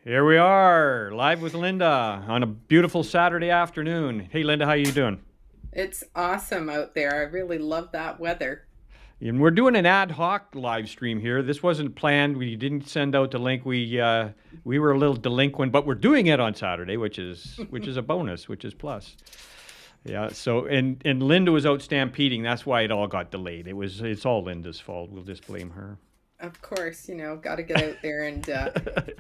Here we are, live with Linda on a beautiful Saturday afternoon. Hey, Linda, how you doing? It's awesome out there. I really love that weather. And we're doing an ad hoc live stream here. This wasn't planned. We didn't send out the link. We were a little delinquent, but we're doing it on Saturday, which is a bonus, which is plus. Yeah. So and Linda was out stampeding. That's why it all got delayed. It's all Linda's fault. We'll just blame her. Of course, got to get out there and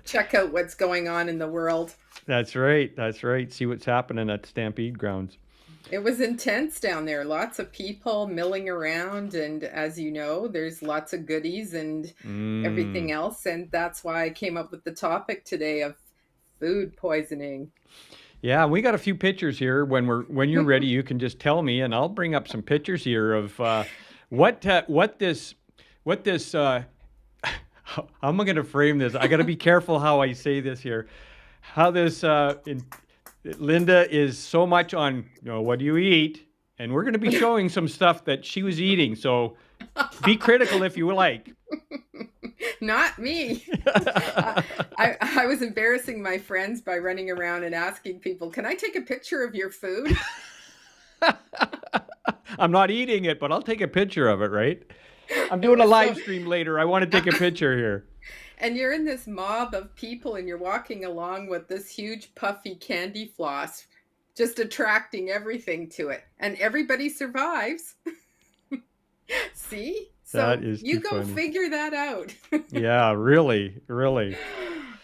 check out what's going on in the world. That's right. That's right. See what's happening at Stampede grounds. It was intense down there. Lots of people milling around. And as you know, there's lots of goodies and everything Mm. else. And that's why I came up with the topic today of food poisoning. Yeah, we got a few pictures here. When you're ready, you can just tell me, and I'll bring up some pictures here of what this. How am I going to frame this? I got to be careful how I say this here. How this Linda is so much on, what do you eat? And we're going to be showing some stuff that she was eating. So be critical if you like. Not me. I was embarrassing my friends by running around and asking people, can I take a picture of your food? I'm not eating it, but I'll take a picture of it, right? I'm doing a live So, stream later. I want to take a picture here. and you're in this mob of people and you're walking along with this huge puffy candy floss, just attracting everything to it. And everybody survives. See? That So is too you go funny. figure that out. Yeah, really, really.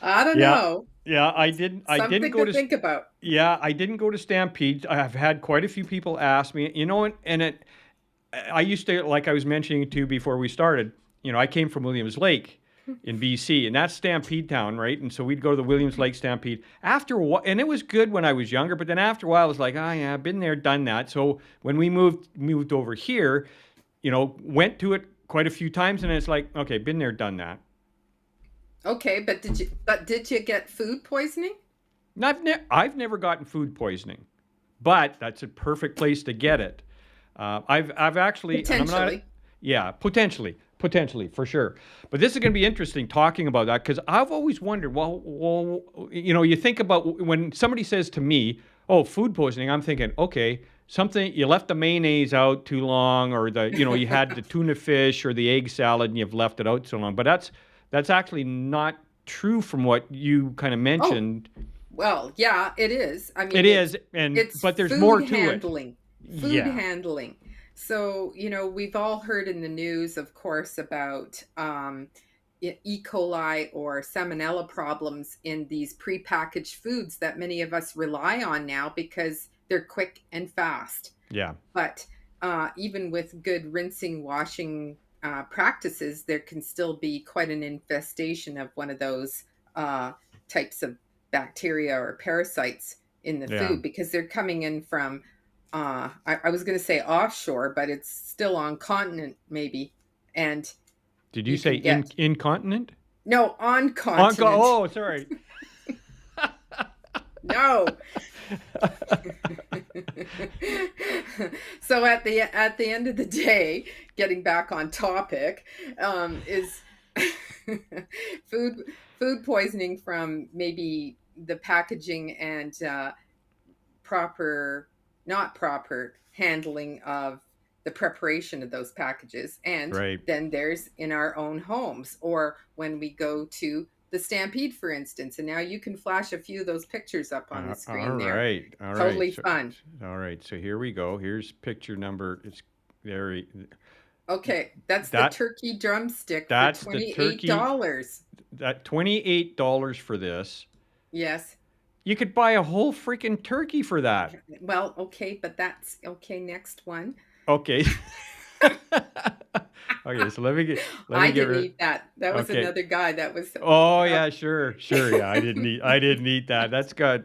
I don't Yeah. know. Yeah, I didn't Something go to to think about. yeah, I didn't go to Stampede. I've had quite a few people ask me, I used to, like I was mentioning to you before we started, I came from Williams Lake in BC, and that's Stampede Town, right? And so we'd go to the Williams Lake Stampede. After a while, and it was good when I was younger, but then after a while, I was like, oh yeah, I've been there, done that. So when we moved over here, went to it quite a few times, and it's like, okay, been there, done that. Okay, but did you get food poisoning? And I've never gotten food poisoning, but that's a perfect place to get it. I've actually, and I'm not, Potentially. yeah, potentially for sure. But this is going to be interesting talking about that because I've always wondered. Well, you think about when somebody says to me, "Oh, food poisoning," I'm thinking, okay, something you left the mayonnaise out too long, or you had the tuna fish or the egg salad and you've left it out so long. But that's actually not true from what you kind of Oh, mentioned. well, yeah, it is. I It mean, is, and it's but there's food more to it. handling. Food Yeah. handling. So, we've all heard in the news, of course, about E. coli or salmonella problems in these prepackaged foods that many of us rely on now because they're quick and fast. Yeah. But even with good rinsing, washing practices, there can still be quite an infestation of one of those types of bacteria or parasites in the Yeah. food because they're coming in from, I was going to say offshore, but it's still on continent, maybe. And Did you you say can get, incontinent? no, on continent. Oh, sorry. No. So at the end of the day, getting back on topic, is food food poisoning from maybe the packaging and proper not proper handling of the preparation of those packages. And Right. then there's in our own homes or when we go to the Stampede, for instance. And now you can flash a few of those pictures up on the All screen there. right. All right. Totally So, fun. all right. So here we go. Here's picture number. It's there. Okay, that's the That turkey drumstick for that's the $28. turkey. That $28 for this. Yes. You could buy a whole freaking turkey for that. Well, okay, but that's okay. Next one. Okay. Okay. So let me I get didn't rid. eat that. That was Okay. another guy that was. Oh Well, yeah, sure. Yeah, I didn't eat that. That's got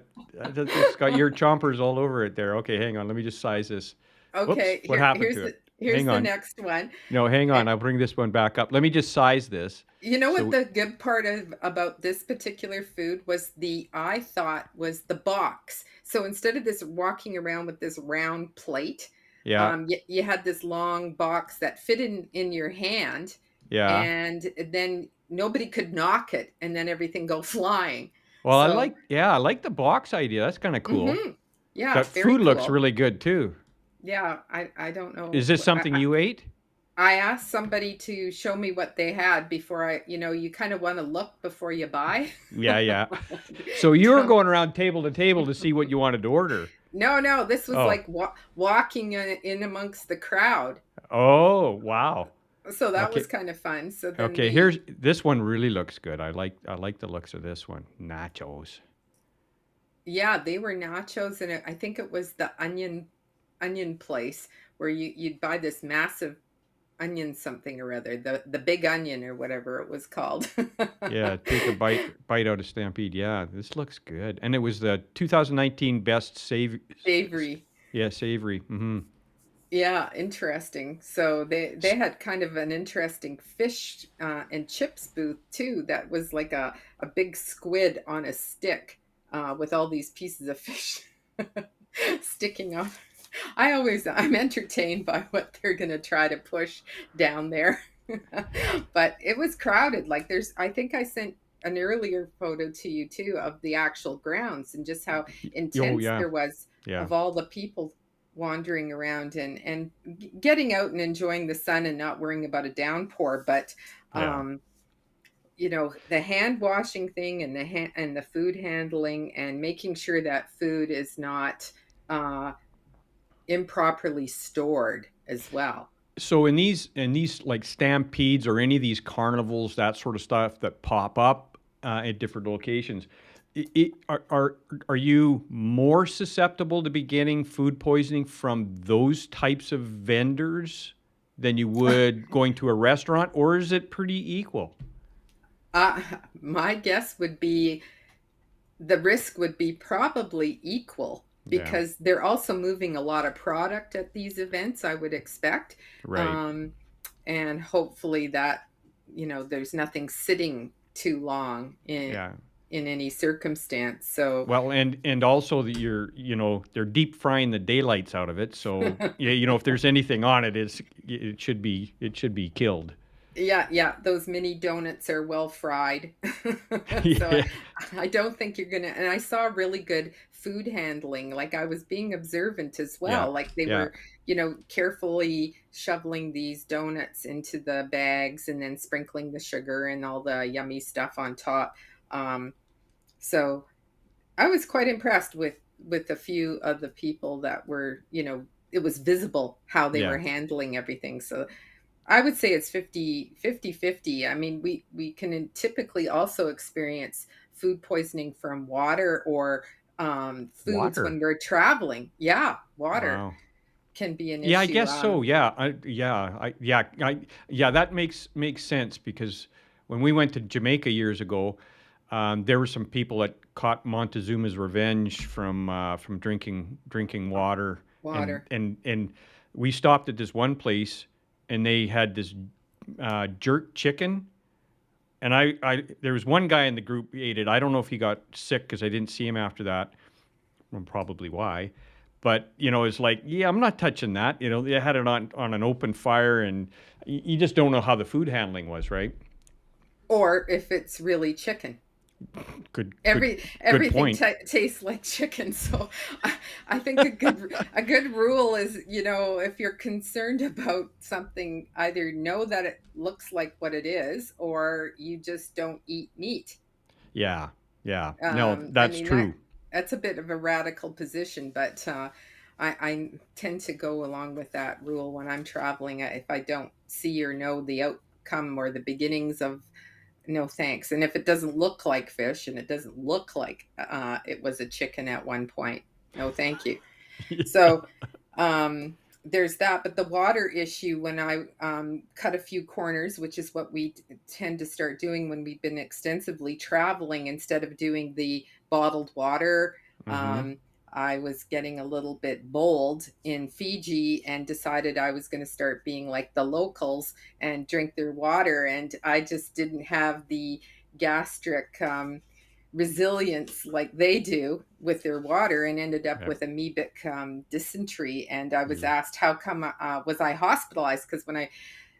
your chompers all over it there. Okay, hang on. Let me just size this. Whoops, okay, what here happened here's to the it? here's Hang the on. next one. No, hang Eh, on. I'll bring this one back up. Let me just size this. You know what So the good part of about this particular food was, the I thought was the box. So instead of this walking around with this round plate, yeah, you had this long box that fit in your hand, yeah. and then nobody could knock it, and then everything go flying. Well, So, I like the box idea. That's kind of cool. yeah, That very food looks cool. really good too. Yeah, I don't know. Is this something you ate? I asked somebody to show me what they had before you kind of want to look before you buy. Yeah, yeah. So you were Don't going around table to table to see what you wanted to order. No, no, this was Oh, like walking in amongst the crowd. oh, wow. So that Okay, was kind of fun. So then okay. Here's this one. Really looks good. I like the looks of this one. Nachos. yeah, they were nachos, and I think it was the onion place where you'd buy this massive onion something or other, the big onion or whatever it was called. Yeah, take a bite out of Stampede. Yeah, this looks good. And it was the 2019 best Savory. yeah, savory. Mm-hmm. Yeah, interesting. So they had kind of an interesting fish and chips booth too. That was like a big squid on a stick with all these pieces of fish sticking off. I'm entertained by what they're going to try to push down there. But it was crowded. Like I think I sent an earlier photo to you too of the actual grounds and just how Oh intense yeah, there was yeah, of all the people wandering around and getting out and enjoying the sun and not worrying about a downpour. But yeah. um the hand washing thing and the food handling and making sure that food is not uh improperly stored as well. So in these like stampedes or any of these carnivals, that sort of stuff that pop up at different locations, are you more susceptible to be getting food poisoning from those types of vendors than you would going to a restaurant, or is it pretty equal? uh my guess would be the risk would be probably equal Yeah, because they're also moving a lot of product at these events, I would expect. right. Um, and hopefully that, there's nothing sitting too long Yeah. in any circumstance. So, Well, and also that they're deep frying the daylights out of it. So yeah, if there's anything on it, it should be killed. yeah, yeah, those mini donuts are well fried. So Yeah, I don't think you're gonna, and I saw really good food handling. Like I was being observant as yeah, well. Like they yeah. were, carefully shoveling these donuts into the bags and then sprinkling the sugar and all the yummy stuff on top. Um, so I was quite impressed with a few of the people that were, it was visible how they were Yeah. handling everything. So I would say it's 50-50. I mean, we can typically also experience food poisoning from water or foods Water. when we're traveling. Yeah, water Wow. can be an Yeah, I issue. guess so. Yeah. Yeah, that makes sense because when we went to Jamaica years ago, there were some people that caught Montezuma's revenge from drinking water, and Water. we stopped at this one place, and they had this jerk chicken, and I there was one guy in the group who ate it. I don't know if he got sick because I didn't see him after that. Well, probably why. But it's like, yeah, I'm not touching that. They had it on an open fire, and you just don't know how the food handling was, right? Or if it's really chicken. Good, good, good Everything point. tastes like chicken. So I think a good rule is, if you're concerned about something, either know that it looks like what it is, or you just don't eat meat. Yeah, yeah. No, I that's mean true. that's a bit of a radical position, but I tend to go along with that rule when I'm traveling. If I don't see or know the outcome or the beginnings of, no thanks. And if it doesn't look like fish and it doesn't look like it was a chicken at one point, no thank you. So there's that. But the water issue, when I cut a few corners, which is what we tend to start doing when we've been extensively traveling, instead of doing the bottled water, Mm-hmm. um, I was getting a little bit bold in Fiji and decided I was going to start being like the locals and drink their water. And I just didn't have the gastric resilience like they do with their water, and ended up Yeah. with amoebic dysentery. And I was Mm. asked how come was I hospitalized, because when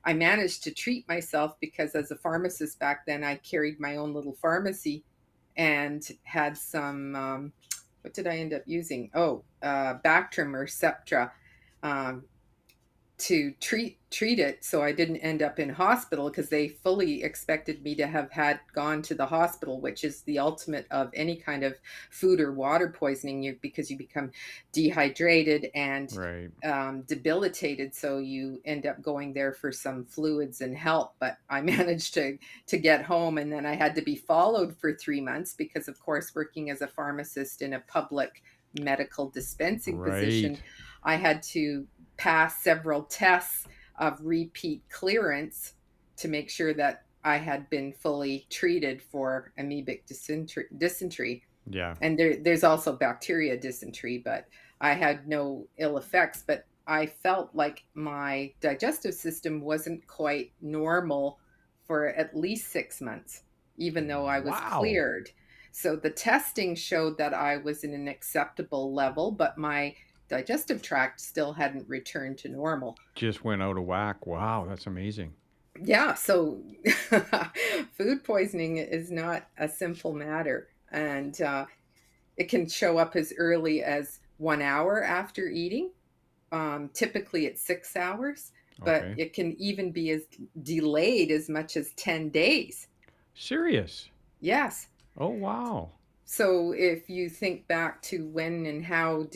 I managed to treat myself, because as a pharmacist back then I carried my own little pharmacy, and had some, what did I end up using? Oh, Bactrim or Septra, um, to treat it, so I didn't end up in hospital, because they fully expected me to have had gone to the hospital, which is the ultimate of any kind of food or water poisoning, because you become dehydrated and Right. debilitated, so you end up going there for some fluids and help. But I managed to get home, and then I had to be followed for 3 months, because of course, working as a pharmacist in a public medical dispensing Right. position, I had to pass several tests of repeat clearance to make sure that I had been fully treated for amoebic dysentery. Yeah. And there's also bacteria dysentery, but I had no ill effects. But I felt like my digestive system wasn't quite normal for at least 6 months, even though I was Wow. cleared. So the testing showed that I was in an acceptable level, but my digestive tract still hadn't returned to normal. Just went out of whack. Wow, that's amazing. Yeah, so food poisoning is not a simple matter. And it can show up as early as 1 hour after eating. Typically, it's 6 hours, but Okay. it can even be as delayed as much as 10 days. Serious. Yes. Oh, wow. So if you think back to when and how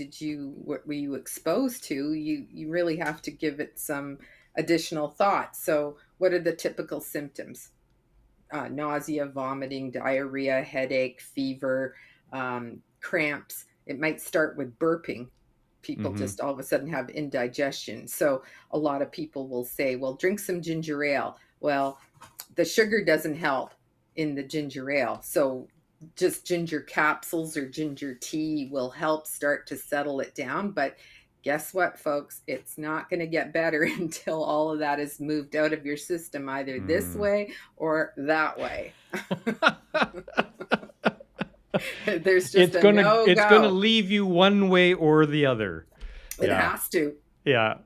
what were you exposed to, you really have to give it some additional thought. So what are the typical symptoms? Nausea, vomiting, diarrhea, headache, fever, cramps. It might start with burping. People Mm-hmm. just all of a sudden have indigestion. So a lot of people will say, well, drink some ginger ale. Well, the sugar doesn't help in the ginger ale. So just ginger capsules or ginger tea will help start to settle it down. But guess what, folks? It's not going to get better until all of that is moved out of your system, either this Mm. way or that way. There's just it's a gonna no it's gonna go. leave you one way or the other. It Yeah. has to Yeah.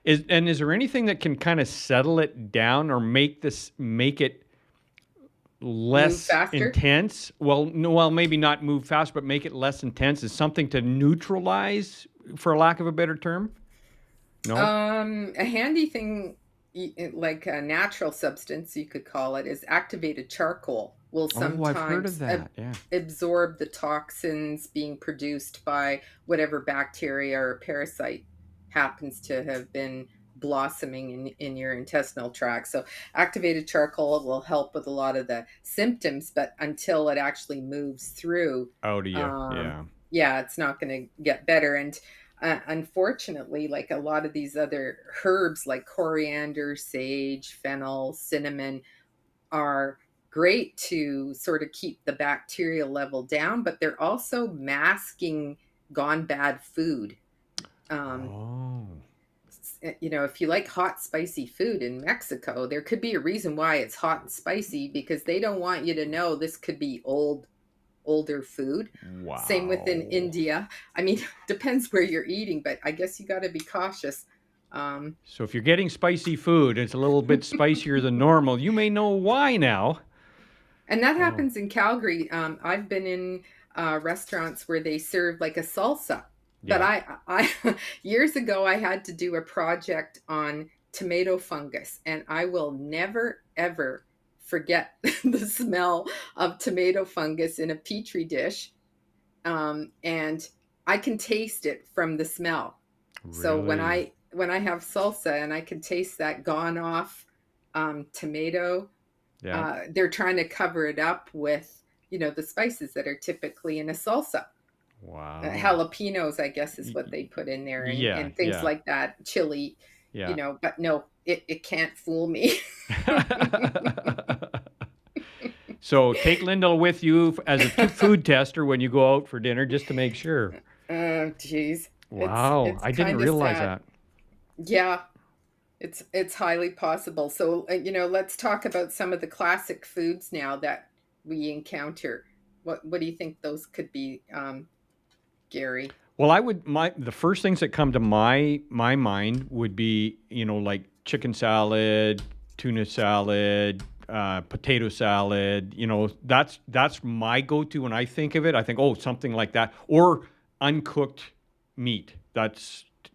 Is there anything that can kind of settle it down or make it move less faster. intense? Well, no, well, maybe not move fast, but make it less intense. Is something to neutralize, for lack of a better term? No. A handy thing, like a natural substance, you could call it, is activated charcoal. Will Oh, I've heard of sometimes that. Yeah. absorb the toxins being produced by whatever bacteria or parasite happens to have been blossoming in your intestinal tract. So, activated charcoal will help with a lot of the symptoms, but until it actually moves through, Oh, do you? um, Yeah. yeah, it's not going to get better. And unfortunately, like a lot of these other herbs like coriander, sage, fennel, cinnamon are great to sort of keep the bacterial level down, but they're also masking gone bad food. Um, Oh. if you like hot, spicy food in Mexico, there could be a reason why it's hot and spicy, because they don't want you to know this could be older food. Same within Wow. India. I mean, depends where you're eating, but I guess you got to be cautious. Um, So if you're getting spicy food, it's a little bit spicier than normal. You may know why now. and that Oh. happens in Calgary. I've been in restaurants where they serve like a salsa, but Yeah. years ago I had to do a project on tomato fungus, and I will never ever forget the smell of tomato fungus in a petri dish. And I can taste it from the smell. So Really? when I have salsa and I can taste that gone off tomato, Yeah. they're trying to cover it up with the spices that are typically in a salsa. Wow. Jalapenos, I guess, is Y- what they put in there, Yeah, and things yeah, like that. Chili, yeah. but no, it can't fool me. So take Lyndall with you as a food tester when you go out for dinner, just to make sure. Oh, geez, Wow, it's I didn't kind of realize sad. that. Yeah, it's highly possible. So, let's talk about some of the classic foods now that we encounter. What do you think those could be, Gary? Well, the first things that come to my mind would be, like chicken salad, tuna salad, potato salad. That's my go-to when I think of it. I think, oh, something like that, or uncooked meat.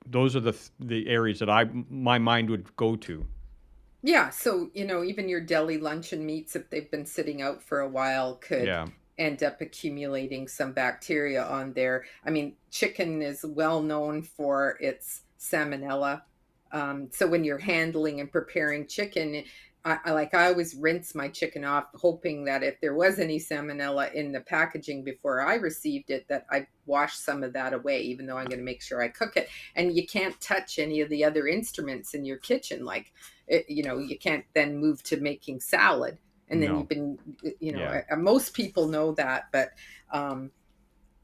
Those are the areas that my mind would go to. Yeah, so, even your deli luncheon meats, if they've been sitting out for a while, could Yeah. end up accumulating some bacteria on there. I mean, chicken is well known for its salmonella. So when you're handling and preparing chicken, I always rinse my chicken off, hoping that if there was any salmonella in the packaging before I received it, that I wash some of that away, even though I'm going to make sure I cook it. And you can't touch any of the other instruments in your kitchen, like you can't then move to making salad, and then you've No. been, Yeah. most people know that, but um,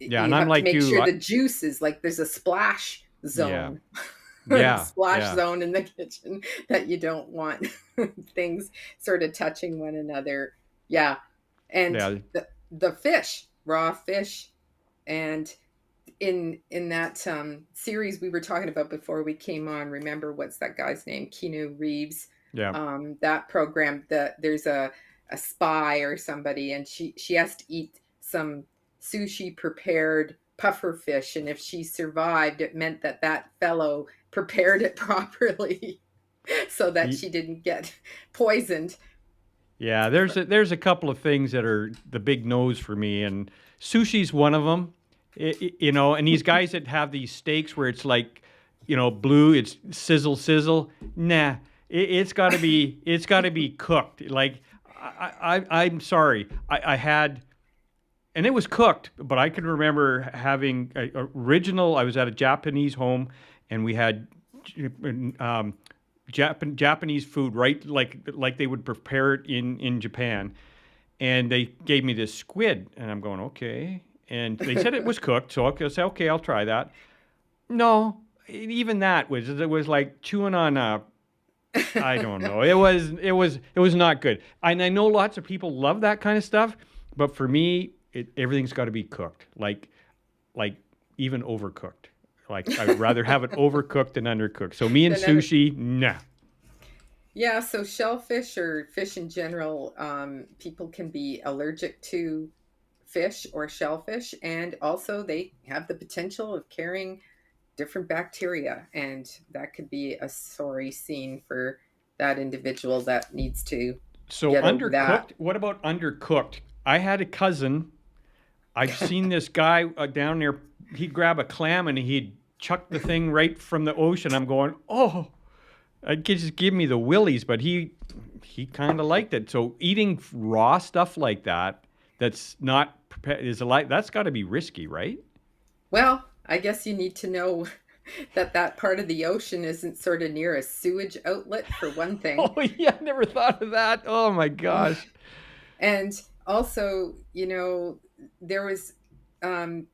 Yeah. you And I'm have to like make you. sure the juices, like there's a splash Yeah. zone, Yeah. splash Yeah. zone in the kitchen that you don't want things sort of touching one another. Yeah, and Yeah. the fish, raw fish, and in that series we were talking about before we came on, remember what's that guy's name, Keanu Reeves, Yeah. that program, that there's a spy or somebody, and she has to eat some sushi prepared puffer fish, and if she survived, it meant that that fellow prepared it properly so that Ye- she didn't get poisoned. Yeah. There's a couple of things that are the big no's for me, and sushi's one of them. And these guys that have these steaks where it's like, blue, it's sizzle, sizzle. Nah, it's got to be cooked. Like, I'm sorry, I had, and it was cooked, but I can remember having original. I was at a Japanese home, and we had um, Japanese food, right? Like they would prepare it in Japan, and they gave me this squid, and I'm going, okay. And they said it was cooked, so I said, okay, I'll try that. No, even that was like chewing on a, I don't know. It was not good. And I know lots of people love that kind of stuff, but for me, everything's got to be cooked, like even overcooked. Like I'd rather have it overcooked than undercooked. So me and Then under sushi, nah. Yeah, so shellfish or fish in general, people can be allergic to fish or shellfish, and also they have the potential of carrying different bacteria, and that could be a sorry scene for that individual that needs to So get over that. undercooked. What about undercooked? I had a cousin. I've seen this guy down there. He'd grab a clam and he'd chuck the thing right from the ocean. I'm going, oh, it could just give me the willies. But he kind of liked it. So eating raw stuff like that, that's not is a like that's got to be risky, right? Well, I guess you need to know that that part of the ocean isn't sort of near a sewage outlet, for one thing. Oh yeah, I never thought of that. Oh my gosh. And also, there was um,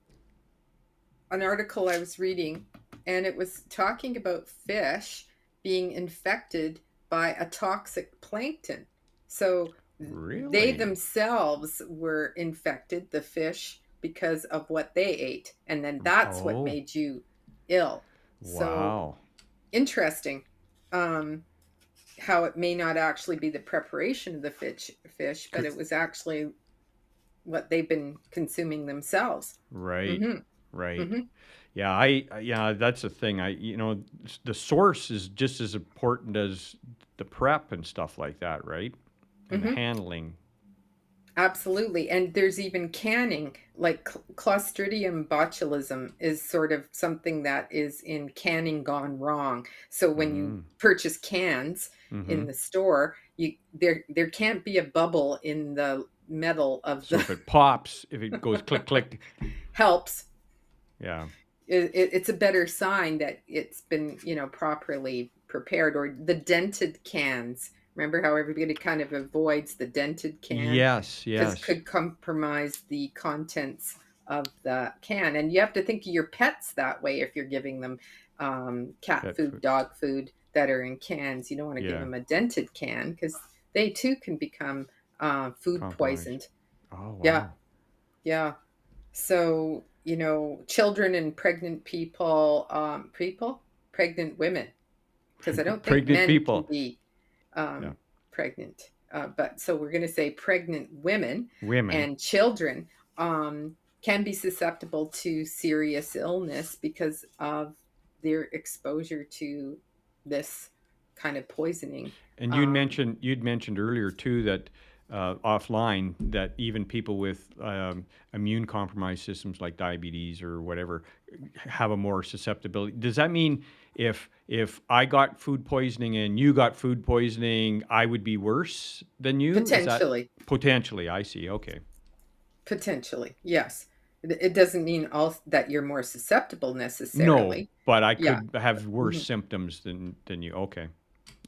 an article I was reading, and it was talking about fish being infected by a toxic plankton. So they Really? themselves were infected, the fish, because of what they ate. And then that's what Oh, made you ill. So wow. interesting. Um, how it may not actually be the preparation of the fish, but it was actually what they've been consuming themselves. Right. Hmm. Right. Hmm. Yeah, yeah, that's the thing. The source is just as important as the prep and stuff like that, right? And the Hmm. handling. Absolutely. And there's even canning, like Clostridium botulism is sort of something that is in canning gone wrong. So when you Mm. purchase cans Mm-hmm. in the store, there can't be a bubble in the metal of So the if it goes click click, helps. yeah, It's a better sign that it's been, properly prepared. Or the dented cans. Remember how everybody kind of avoids the dented can yes, because it yes, could compromise the contents of the can. And you have to think of your pets that way if you're giving them cat pet food, food, dog food that are in cans. You don't want to give yeah, them a dented can because they too can become food compromise. poisoned. Oh Yeah, wow, yeah. So, children and pregnant pregnant women, because I don't think pregnant men can people. be Yeah, pregnant. but so we're going to say pregnant women Women. and children can be susceptible to serious illness because of their exposure to this kind of poisoning. And Um, you'd mentioned earlier too that offline that even people with immune compromised systems like diabetes or whatever have a more susceptibility. Does that mean if I got food poisoning and you got food poisoning, I would be worse than you? Is that Potentially, potentially? I see. Okay. potentially, yes. It doesn't mean all that you're more susceptible No, necessarily. but I Yeah. could have worse Mhm. symptoms than you. Okay.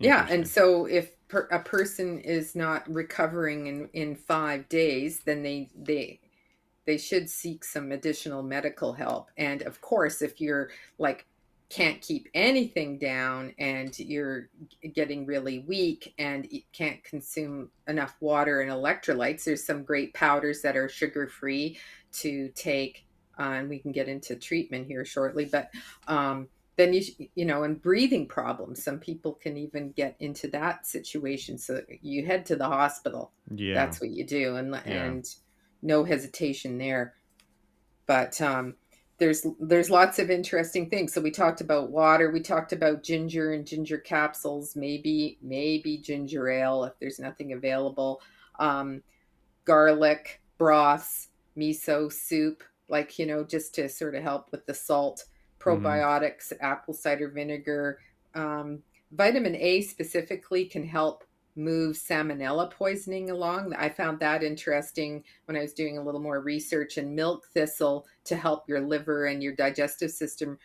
Yeah, and Interesting. so if a person is not recovering in 5 days, then they should seek some additional medical help. And of course, if you're like can't keep anything down and you're getting really weak and you can't consume enough water and electrolytes, there's some great powders that are sugar free to take. And we can get into treatment here shortly, but then and breathing problems. Some people can even get into that situation. So you head to the hospital. Yeah. That's what you do, and Yeah. no hesitation there. But there's lots of interesting things. So we talked about water, we talked about ginger and ginger capsules, maybe ginger ale if there's nothing available. Um, Garlic broths, miso soup, like just to sort of help with the salt. Hmm. Probiotics, apple cider vinegar. Um, Vitamin A specifically can help move salmonella poisoning along. I found that interesting when I was doing a little more research. And milk thistle to help your liver and your digestive system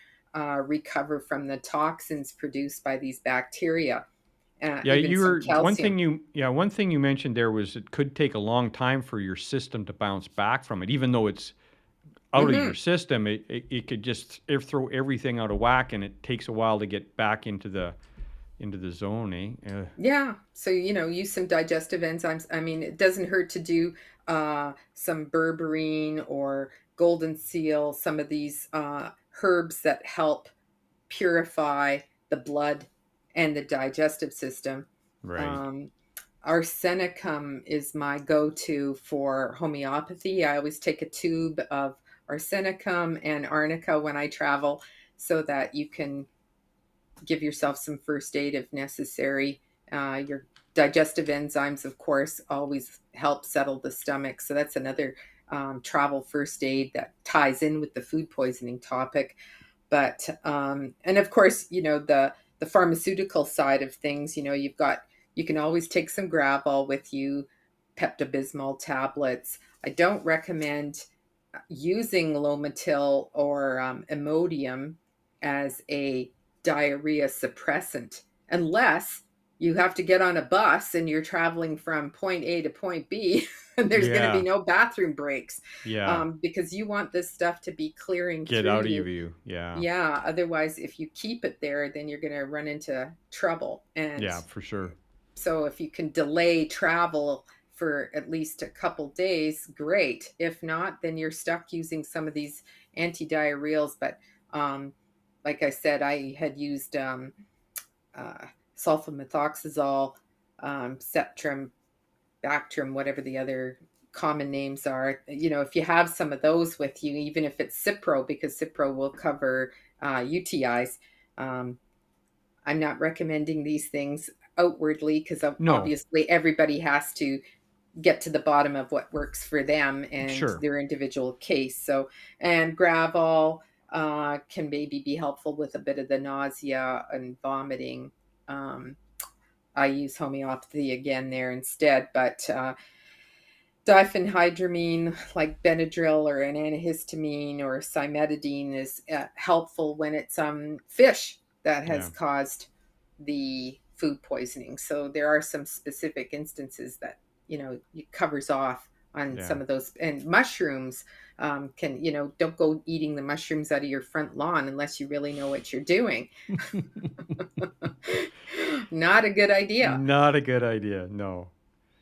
recover from the toxins produced by these bacteria. Yeah, Even you some were calcium. one thing you mentioned there was it could take a long time for your system to bounce back from it, even though it's out of your Hmm. system. It could just throw everything out of whack, and it takes a while to get back into the zone. Yeah. So, use some digestive enzymes. I mean, it doesn't hurt to do some berberine or golden seal, some of these herbs that help purify the blood and the digestive system. Right. Um, Arsenicum is my go to for homeopathy. I always take a tube of arsenicum and arnica when I travel so that you can give yourself some first aid if necessary. Your digestive enzymes, of course, always help settle the stomach. So that's another travel first aid that ties in with the food poisoning topic. But and of course, the pharmaceutical side of things. You can always take some Gravol with you, Pepto-Bismol tablets. I don't recommend using Lomatil or Imodium as a diarrhea suppressant unless you have to get on a bus and you're traveling from point A to point B and there's going to be Yeah. no bathroom breaks, Yeah. because you want this stuff to be clearing Get through out of you. you. Yeah. Yeah, otherwise, if you keep it there, then you're going to run into trouble. And Yeah, for sure. so if you can delay travel for at least a couple days, great. If not, then you're stuck using some of these antidiarrheals. But um, like I said, I had used uh, sulfamethoxazole, Septrim, Bactrim, whatever the other common names are. If you have some of those with you, even if it's Cipro, because Cipro will cover UTIs. Um, I'm not recommending these things outwardly because No. obviously everybody has to get to the bottom of what works for them and Sure. their individual case. So, and Gravol can maybe be helpful with a bit of the nausea and vomiting. Um, I use homeopathy again there instead, but diphenhydramine like Benadryl or an antihistamine or cimetidine is helpful when it's fish that has Yeah. caused the food poisoning. So there are some specific instances that it covers off on Yeah. some of those. And mushrooms can don't go eating the mushrooms out of your front lawn unless you really know what you're doing. Not a good idea. Not a good idea. No.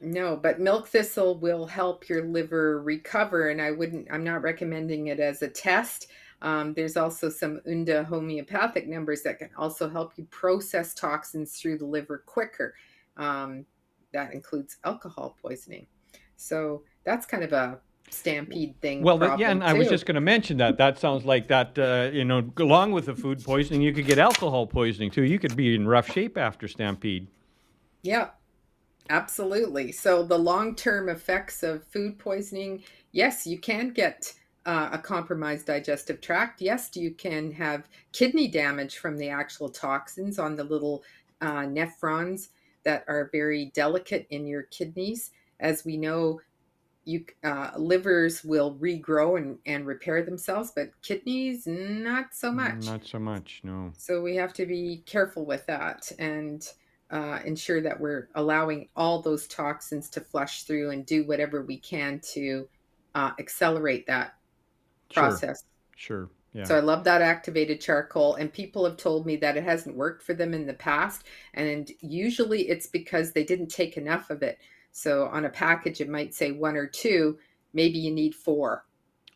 No, but milk thistle will help your liver recover, and I'm not recommending it as a test. There's also some Unda homeopathic numbers that can also help you process toxins through the liver quicker. Um, that includes alcohol poisoning. So that's kind of a stampede thing Well, yeah, problem and I was too. just going to mention that. That sounds like that. Along with the food poisoning, you could get alcohol poisoning too. You could be in rough shape after stampede. Yeah, absolutely. So the long-term effects of food poisoning, yes, you can get a compromised digestive tract. Yes, you can have kidney damage from the actual toxins on the little nephrons that are very delicate in your kidneys. As we know, you livers will regrow and repair themselves, but kidneys not so much. Not so much, no. So we have to be careful with that and ensure that we're allowing all those toxins to flush through and do whatever we can to accelerate that Sure, process. sure, yeah. So I love that activated charcoal, and people have told me that it hasn't worked for them in the past, and usually it's because they didn't take enough of it. So on a package, it might say one or two, maybe you need four,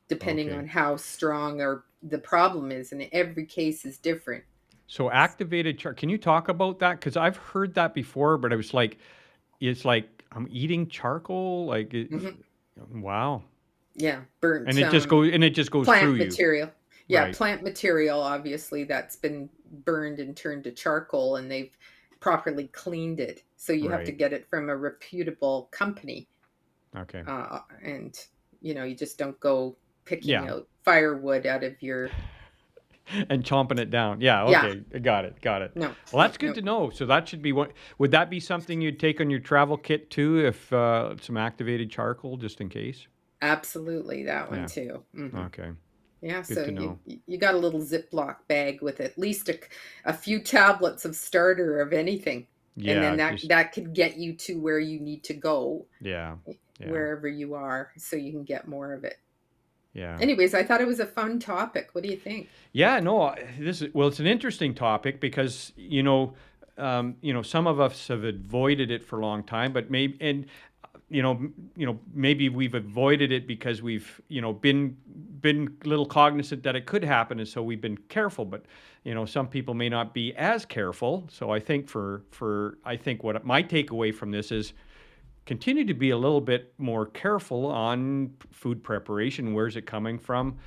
depending Okay. on how strong or the problem is, and every case is different. So activated char. Can you talk about that? Because I've heard that before, but it's like I'm eating charcoal. Mhm. Wow. Yeah, And burnt, it just goes through plant you. material. Yeah, Right. plant material, obviously, that's been burned and turned to charcoal, and they've properly cleaned it. So you have to Right. get it from a reputable company, Okay. and you just don't go picking Yeah. out firewood out of your. And chomping it down. Yeah. Yeah, Okay. Got it. Got it. no, Well, no, that's good no, to know. So that should be what. Would that be something you'd take on your travel kit too, if some activated charcoal, just in case? absolutely that one Yeah. too. Okay. Yeah, Good so to you know. you got a little Ziploc bag with at least a few tablets of starter of anything, and then Yeah. that Just that could get you to where you need to go, yeah. Yeah. wherever you are, so you can get more of it. Yeah. Anyways, I thought it was a fun topic. What do you think? Yeah, no, it's an interesting topic because some of us have avoided it for a long time, but maybe we've avoided it because we've been a little cognizant that it could happen, and so we've been careful. But some people may not be as careful. So I think I think what my takeaway from this is continue to be a little bit more careful on food preparation. Where's it coming from?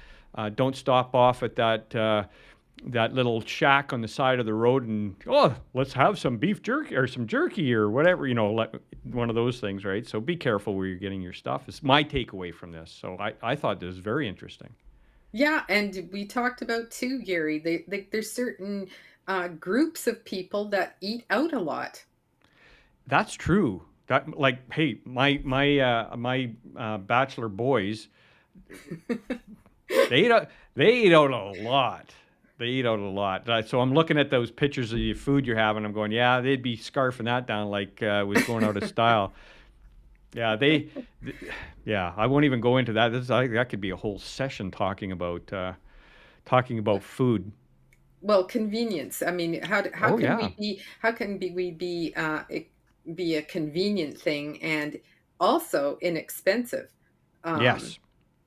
Don't stop off at that little shack on the side of the road and let's have some beef jerky or some jerky or whatever. One of those things, right? So be careful where you're getting your stuff. It's my takeaway from this. So I thought this was very interesting. Yeah, and we talked about too, Gary. There's certain groups of people that eat out a lot. That's true. That like, hey, my bachelor boys, They eat out, they eat out a lot. They eat out a lot. So I'm looking at those pictures of the food you're having. I'm going, yeah, they'd be scarfing that down like it was going out of style. Yeah, th- yeah. I won't even go into that. That could be a whole session talking about food. Well, convenience. I mean, how Oh can yeah. we be be a convenient thing and also inexpensive? Um, Yes.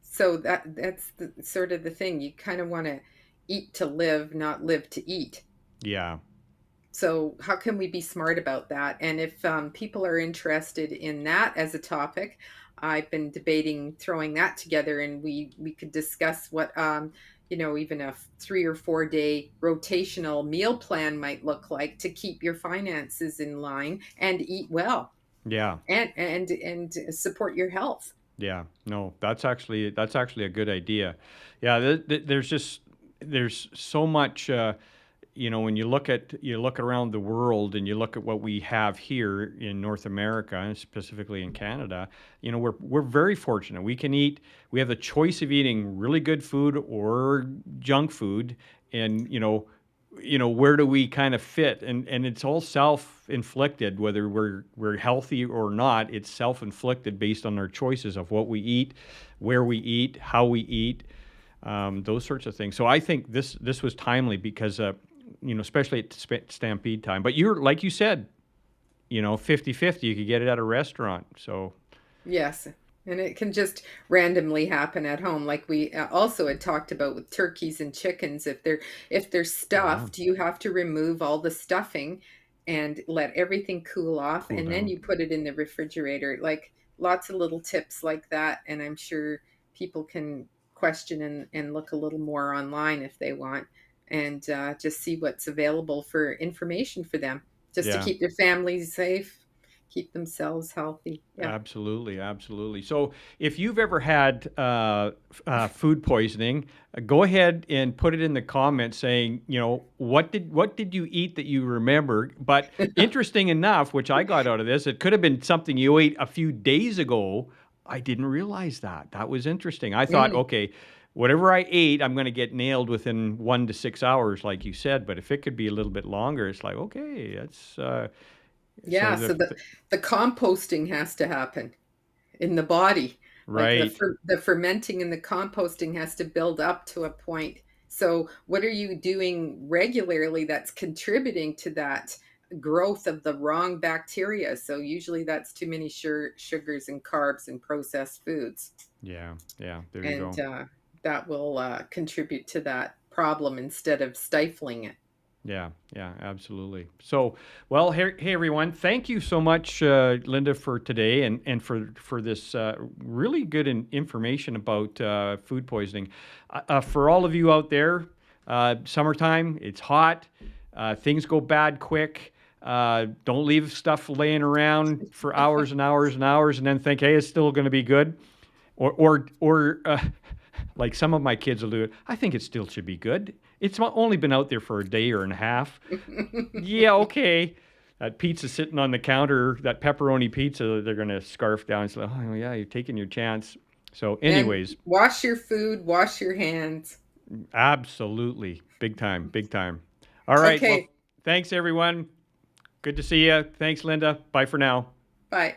so that's sort of the thing. You kind of want to eat to live, not live to eat. Yeah. So how can we be smart about that? And if people are interested in that as a topic, I've been debating throwing that together, and we could discuss what even a 3 or 4 day rotational meal plan might look like to keep your finances in line and eat well Yeah. and support your health. Yeah, no, that's actually a good idea. Yeah, there's so much. When you look around the world and you look at what we have here in North America and specifically in Canada, we're very fortunate. We have the choice of eating really good food or junk food, and where do we kind of fit? And it's all self-inflicted, whether we're healthy or not. It's self-inflicted based on our choices of what we eat, where we eat, how we eat, those sorts of things. So I think this was timely because especially at Stampede time. But you're like you said, 50-50. You could get it at a restaurant. So Yes. And it can just randomly happen at home, like we also had talked about with turkeys and chickens. If they're yeah, stuffed, you have to remove all the stuffing, and let everything cool off, Cool and then down. you put it in the refrigerator. Like lots of little tips like that, and I'm sure people can question and look a little more online if they want, and just see what's available for information for them, just to Yeah. keep their families safe, keep themselves healthy. Yeah. Absolutely, absolutely. So, if you've ever had food poisoning, go ahead and put it in the comments saying, what did you eat that you remember? But interesting enough, which I got out of this, it could have been something you ate a few days ago. I didn't realize that. That was interesting. I thought, Mm. okay, whatever I ate, I'm going to get nailed within 1 to 6 hours, like you said. But if it could be a little bit longer, it's like, okay, that's so Yeah, so the composting has to happen in the body. Like right. the fermenting and the composting has to build up to a point. So what are you doing regularly that's contributing to that growth of the wrong bacteria? So usually that's too many sugars and carbs and processed foods, Yeah, yeah, there you and go. that will contribute to that problem instead of stifling it. Yeah, yeah, absolutely. So, well, hey everyone, thank you so much, Linda, for today and for this really good information about food poisoning. For all of you out there, summertime, it's hot, things go bad quick. Don't leave stuff laying around for hours and hours and hours, and then think, hey, it's still going to be good. Or like some of my kids will do it. I think it still should be good. It's only been out there for a day or and a half. Yeah, okay. That pizza sitting on the counter, that pepperoni pizza, they're gonna scarf down. It's like, oh yeah, you're taking your chance. So, And anyways, wash your food, wash your hands. absolutely, big time, big time. All right. Well, Okay, thanks everyone. Good to see you. Thanks, Linda. Bye for now. bye.